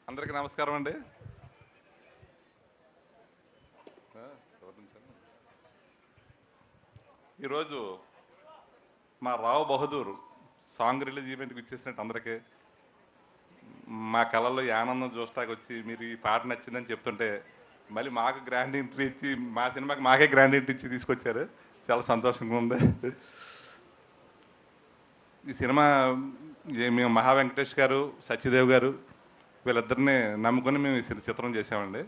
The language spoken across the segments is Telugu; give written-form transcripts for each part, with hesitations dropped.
అందరికీ నమస్కారం అండి. ఈరోజు మా రావు బహదూర్ సాంగ్ రిలీజ్ ఈవెంట్కి ఇచ్చేసినట్టు అందరికీ మా కళల్లో ఈ ఆనందం చూస్తాకి వచ్చి మీరు ఈ పాట నచ్చిందని చెప్తుంటే మళ్ళీ మాకు గ్రాండ్ ఎంట్రీ ఇచ్చి మా సినిమాకి మాకే గ్రాండ్ ఎంట్రీ ఇచ్చి తీసుకొచ్చారు. చాలా సంతోషంగా ఉంది. ఈ సినిమా మేము మహా వెంకటేష్ గారు, సత్యదేవ్ గారు వీళ్ళిద్దరిని నమ్ముకొని మేము ఈ చిత్రం చేసామండి.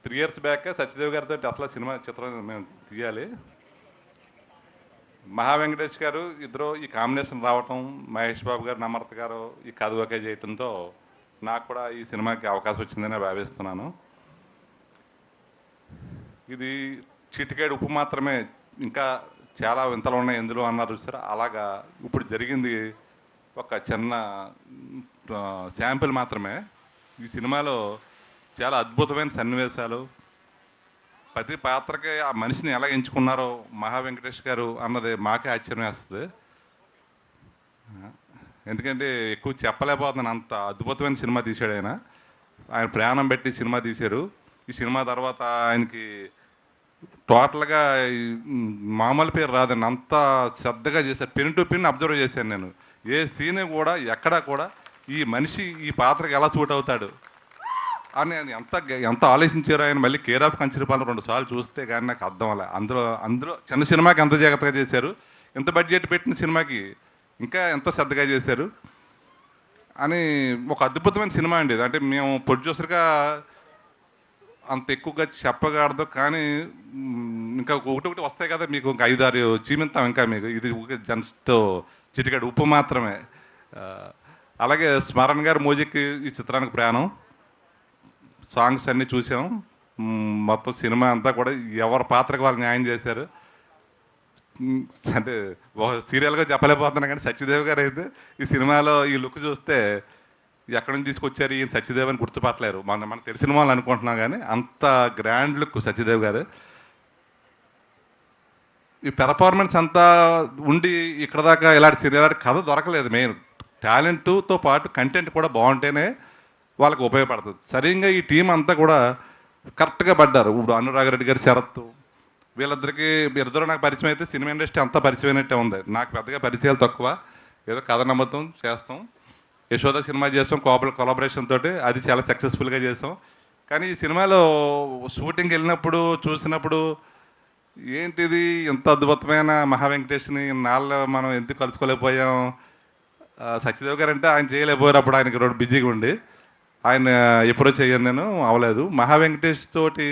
3 years బ్యాక్ సత్యదేవ్ గారితో అసలు సినిమా చిత్రం మేము తీయాలి. మహా వెంకటేష్ గారు ఇద్దరు ఈ కాంబినేషన్ రావటం, మహేష్ బాబు గారు, నమ్రత గారు ఈ కథ ఓకే చేయటంతో నాకు కూడా ఈ సినిమాకి అవకాశం వచ్చిందని భావిస్తున్నాను. ఇది చిటికేడు ఉప్పు మాత్రమే, ఇంకా చాలా వింతలు ఉన్నాయి ఎందులో అన్నారు సార్. అలాగా ఇప్పుడు జరిగింది ఒక చిన్న శాంపిల్ మాత్రమే. ఈ సినిమాలో చాలా అద్భుతమైన సన్నివేశాలు, ప్రతి పాత్రకి ఆ మనిషిని ఎలా ఎంచుకున్నారో మహా వెంకటేష్ గారు అన్నది మాకే ఆశ్చర్యం వేస్తుంది. ఎందుకంటే ఎక్కువ చెప్పలేకపోతున్నాను, అంత అద్భుతమైన సినిమా తీశాడు ఆయన. ఆయన ప్రాణం పెట్టి సినిమా తీశారు. ఈ సినిమా తర్వాత ఆయనకి టోటల్గా మామూలు పేరు రాదండి, అంత శ్రద్ధగా చేశారు. పిన్ టు పిన్ అబ్జర్వ్ చేశాను నేను. ఏ సీన్ కూడా ఎక్కడా కూడా ఈ మనిషి ఈ పాత్రకి ఎలా సూట్ అవుతాడు అని అది ఎంత ఆలోచించారో ఆయన. మళ్ళీ కేర్ ఆఫ్ కంచరపాలెం 2 సార్లు చూస్తే కానీ నాకు అర్థం అవ్వాలి. అందులో చిన్న సినిమాకి ఎంత జాగ్రత్తగా చేశారు, ఎంత బడ్జెట్ పెట్టిన సినిమాకి ఇంకా ఎంతో శ్రద్ధగా చేశారు అని. ఒక అద్భుతమైన సినిమా అండి ఇది. అంటే మేము ప్రొడ్యూసర్గా అంత ఎక్కువగా చెప్పగలదు కానీ ఇంకా ఒకటి వస్తాయి కదా మీకు, ఇంకా 5-6 చీమింతాం ఇంకా మీకు. ఇది జస్ట్ చిటికెడు ఉప్పు మాత్రమే. అలాగే స్మరణ్ గారు మ్యూజిక్ ఈ చిత్రానికి ప్రాణం. సాంగ్స్ అన్నీ చూసాం. మొత్తం సినిమా అంతా కూడా ఎవరి పాత్రకు వాళ్ళు న్యాయం చేశారు. అంటే సీరియల్గా చెప్పలేకపోతున్నాం కానీ సత్యదేవ్ గారు అయితే ఈ సినిమాలో ఈ లుక్ చూస్తే ఎక్కడి నుంచి తీసుకొచ్చారు ఈయన సత్యదేవ్ అని గుర్తుపట్టలేరు. మనకు తెలిసిన వాళ్ళు అనుకుంటున్నాం కానీ అంత గ్రాండ్ లుక్ సత్యదేవ్ గారు. ఈ పెర్ఫార్మెన్స్ అంతా ఉండి ఇక్కడ దాకా ఇలాంటి కథ దొరకలేదు. మెయిన్ టాలెంట్తో పాటు కంటెంట్ కూడా బాగుంటేనే వాళ్ళకి ఉపయోగపడుతుంది. సరిగ్గా ఈ టీం అంతా కూడా కరెక్ట్గా పడ్డారు. ఇప్పుడు అనురాగ్ రెడ్డి గారి, శరత్ వీళ్ళిద్దరికి ఇద్దరు నాకు పరిచయం అయితే సినిమా ఇండస్ట్రీ అంతా పరిచయమైనట్టే ఉంది. నాకు పెద్దగా పరిచయాలు తక్కువ, ఏదో కథ నమ్ముతాం చేస్తాం. యశోద సినిమా చేస్తాం కొలాబరేషన్ తోటి, అది చాలా సక్సెస్ఫుల్గా చేస్తాం. కానీ ఈ సినిమాలో షూటింగ్కి వెళ్ళినప్పుడు చూసినప్పుడు ఏంటిది ఇంత అద్భుతమైన మహా వెంకటేష్ని నాళ్ళు మనం ఎందుకు కలుసుకోలేకపోయాం. సత్యదేవ్ గారు అంటే ఆయన చేయలేకపోయారు, అప్పుడు ఆయనకి 2 బిజీగా ఉండి ఆయన ఎప్పుడో చేయను నేను అవ్వలేదు. మహా వెంకటేష్ తోటి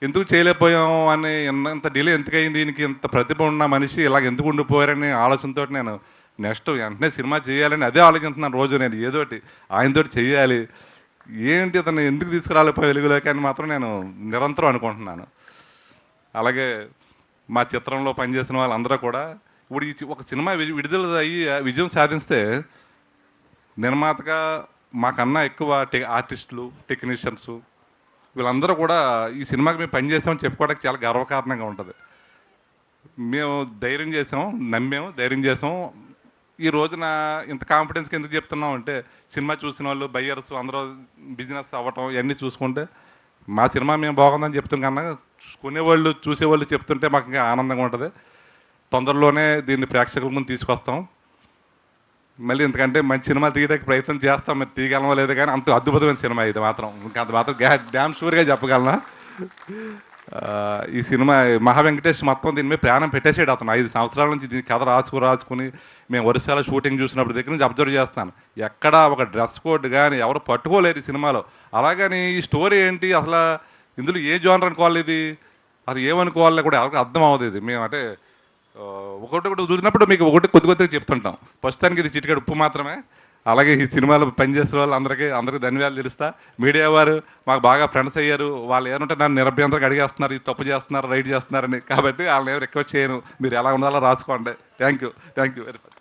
ఎందుకు చేయలేకపోయాం అని, ఇంత డిలే ఎందుకు అయింది, దీనికి ఇంత ప్రతిభ ఉన్న మనిషి ఇలాగ ఎందుకు ఉండిపోయారని ఆలోచనతో నేను నెక్స్ట్ వెంటనే సినిమా చేయాలని అదే ఆలోచిస్తున్నాను రోజు. నేను ఏదోటి ఆయనతోటి చెయ్యాలి, ఏంటి అతను ఎందుకు తీసుకురాలేకపోయి వెలుగులోకి అని మాత్రం నేను నిరంతరం అనుకుంటున్నాను. అలాగే మా చిత్రంలో పనిచేసిన వాళ్ళందరూ కూడా ఇప్పుడు ఈ ఒక సినిమా విడుదల అయ్యి విజయం సాధిస్తే నిర్మాతగా మాకన్నా ఎక్కువ ఆర్టిస్టులు, టెక్నీషియన్స్ వీళ్ళందరూ కూడా ఈ సినిమాకి మేము పనిచేసామని చెప్పుకోవడానికి చాలా గర్వకారణంగా ఉంటుంది. మేము ధైర్యం చేసాం, నమ్మాము, ధైర్యం చేసాం. ఈ రోజున ఇంత కాన్ఫిడెన్స్కి ఎందుకు చెప్తున్నాం అంటే సినిమా చూసిన వాళ్ళు, బయ్యర్స్ అందరూ బిజినెస్ అవ్వటం ఇవన్నీ చూసుకుంటే మా సినిమా మేము బాగుందని చెప్తాం కన్నా కొనేవాళ్ళు, చూసేవాళ్ళు చెప్తుంటే మాకు ఇంకా ఆనందంగా ఉంటుంది. తొందరలోనే దీన్ని ప్రేక్షకుల ముందు తీసుకొస్తాం. మళ్ళీ ఎందుకంటే మంచి సినిమా తీయడానికి ప్రయత్నం చేస్తాం, మరి తీయగలమో లేదు కానీ అంత అద్భుతమైన సినిమా ఇది మాత్రం. ఇంకా అంత మాత్రం డ్యామ్ షూర్గా చెప్పగలనా. ఈ సినిమా మహా వెంకటేష్ మొత్తం దీని మీద ప్రాణం పెట్టేసాడు. అతను 5 సంవత్సరాల నుంచి దీని కథ రాసుకుని మేము వరుసలో షూటింగ్ చూసినప్పుడు దగ్గర నుంచి అబ్జర్వ్ చేస్తాను. ఎక్కడా ఒక డ్రెస్ కోడ్ కానీ ఎవరు పట్టుకోలేరు ఈ సినిమాలో. అలాగని ఈ స్టోరీ ఏంటి అసలు, ఇందులో ఏ జోనర్ అనుకోవాలి, ఇది అది ఏమనుకోవాలో కూడా ఎవరికి అర్థం అవ్వదు. ఇది మేము అంటే ఒకటి వదిలినప్పుడు మీకు కొద్దిగా చెప్తుంటాం. ప్రస్తుతానికి ఇది చిటికెడు ఉప్పు మాత్రమే. అలాగే ఈ సినిమాలో పనిచేసిన వాళ్ళు అందరికీ ధన్యవాదాలు తెలుస్తా. మీడియా వారు మాకు బాగా ఫ్రెండ్స్ అయ్యారు. వాళ్ళు ఏమంటే నన్ను నిరభ్యంతరంగా అడిగేస్తున్నారు, ఇది తప్పు చేస్తున్నారు, రైట్ చేస్తున్నారని. కాబట్టి వాళ్ళని ఏం రిక్వెస్ట్ చేయను, మీరు ఎలా ఉండాలో రాసుకోండి. Thank you very much.